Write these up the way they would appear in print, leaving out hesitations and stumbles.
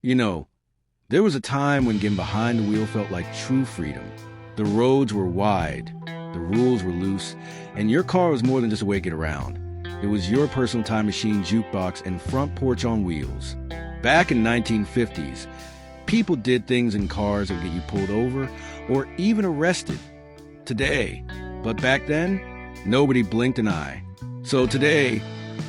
You know, there was a time when getting behind the wheel felt like true freedom. The roads were wide, the rules were loose, and your car was more than just a way to get around. It was your personal time machine, jukebox, and front porch on wheels. Back in 1950s, people did things in cars that would get you pulled over or even arrested. Today, but back then, nobody blinked an eye. So today,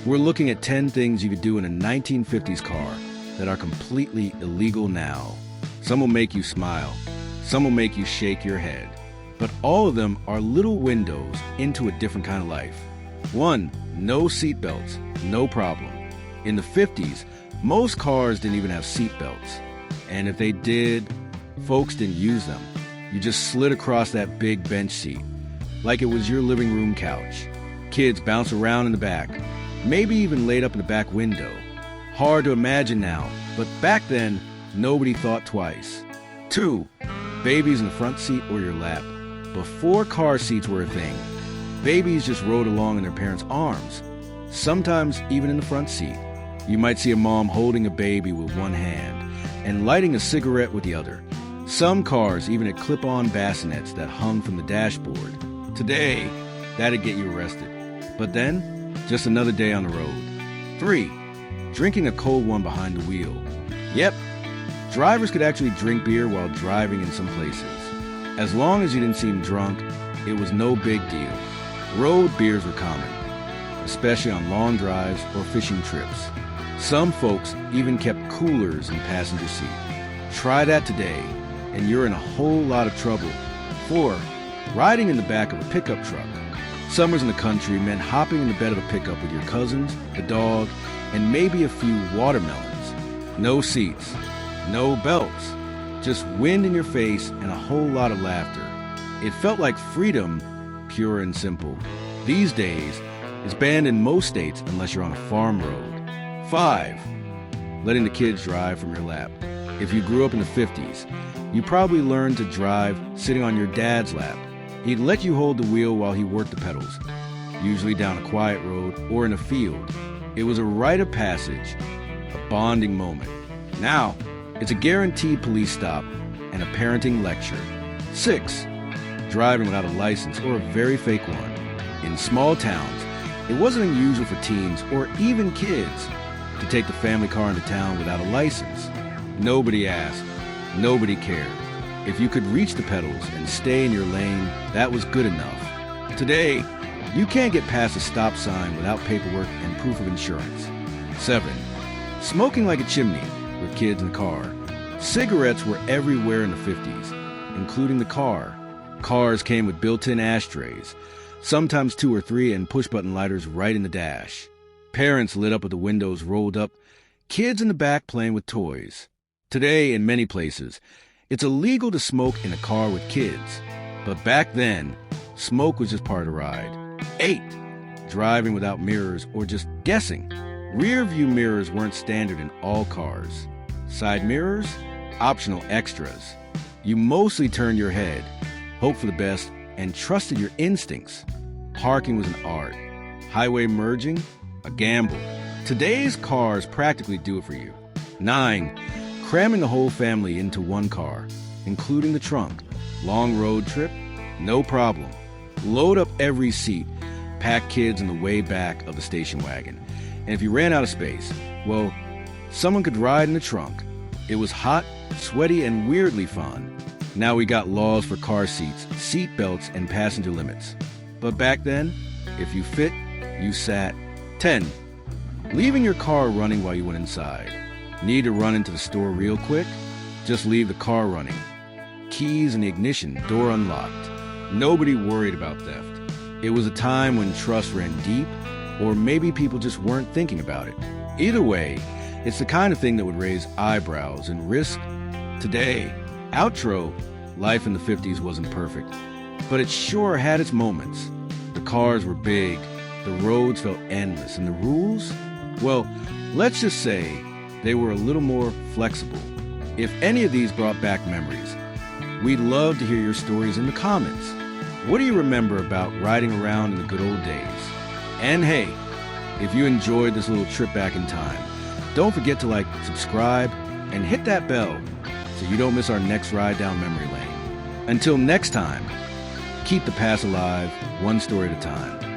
we're looking at 10 things you could do in a 1950s car that are completely illegal now. Some will make you smile, some will make you shake your head, but all of them are little windows into a different kind of life. 1. No seatbelts, no problem. In the 50s, most cars didn't even have seatbelts. And if they did, folks didn't use them. You just slid across that big bench seat, like it was your living room couch. Kids bounce around in the back, maybe even laid up in the back window. Hard to imagine now, but back then, nobody thought twice. 2. Babies in the front seat or your lap. Before car seats were a thing, babies just rode along in their parents' arms, sometimes even in the front seat. You might see a mom holding a baby with one hand and lighting a cigarette with the other. Some cars even had clip-on bassinets that hung from the dashboard. Today, that'd get you arrested. But then, just another day on the road. 3. Drinking a cold one behind the wheel. Yep, drivers could actually drink beer while driving in some places. As long as you didn't seem drunk, it was no big deal. Road beers were common, especially on long drives or fishing trips. Some folks even kept coolers in passenger seat. Try that today, and you're in a whole lot of trouble. 4. Riding in the back of a pickup truck. Summers in the country meant hopping in the bed of a pickup with your cousins, the dog, and maybe a few watermelons. No seats, no belts, just wind in your face and a whole lot of laughter. It felt like freedom, pure and simple. These days, it's banned in most states unless you're on a farm road. 5. Letting the kids drive from your lap. If you grew up in the 50s, you probably learned to drive sitting on your dad's lap. He'd let you hold the wheel while he worked the pedals, usually down a quiet road or in a field. It was a rite of passage, a bonding moment. Now, it's a guaranteed police stop and a parenting lecture. 6. Driving without a license or a very fake one. In small towns, it wasn't unusual for teens or even kids to take the family car into town without a license. Nobody asked. Nobody cared. If you could reach the pedals and stay in your lane, that was good enough. Today, you can't get past a stop sign without paperwork and proof of insurance. 7. Smoking like a chimney with kids in the car. Cigarettes were everywhere in the 50s, including the car. Cars came with built-in ashtrays, sometimes 2 or 3, and push-button lighters right in the dash. Parents lit up with the windows rolled up, kids in the back playing with toys. Today, in many places, it's illegal to smoke in a car with kids. But back then, smoke was just part of the ride. 8. Driving without mirrors or just guessing. Rearview mirrors weren't standard in all cars. Side mirrors? Optional extras. You mostly turned your head, hoped for the best, and trusted your instincts. Parking was an art. Highway merging? A gamble. Today's cars practically do it for you. 9. Cramming the whole family into one car, including the trunk. Long road trip? No problem. Load up every seat, pack kids in the way back of the station wagon. And if you ran out of space, well, someone could ride in the trunk. It was hot, sweaty, and weirdly fun. Now we got laws for car seats, seat belts, and passenger limits. But back then, if you fit, you sat. 10. Leaving your car running while you went inside. Need to run into the store real quick? Just leave the car running. Keys in the ignition, door unlocked. Nobody worried about theft. It was a time when trust ran deep, or maybe people just weren't thinking about it. Either way, it's the kind of thing that would raise eyebrows and risk. Today, outro, life in the 50s wasn't perfect, but it sure had its moments. The cars were big, the roads felt endless, and the rules? Well, let's just say they were a little more flexible. If any of these brought back memories, we'd love to hear your stories in the comments. What do you remember about riding around in the good old days? And hey, if you enjoyed this little trip back in time, don't forget to subscribe, and hit that bell so you don't miss our next ride down memory lane. Until next time, keep the past alive, one story at a time.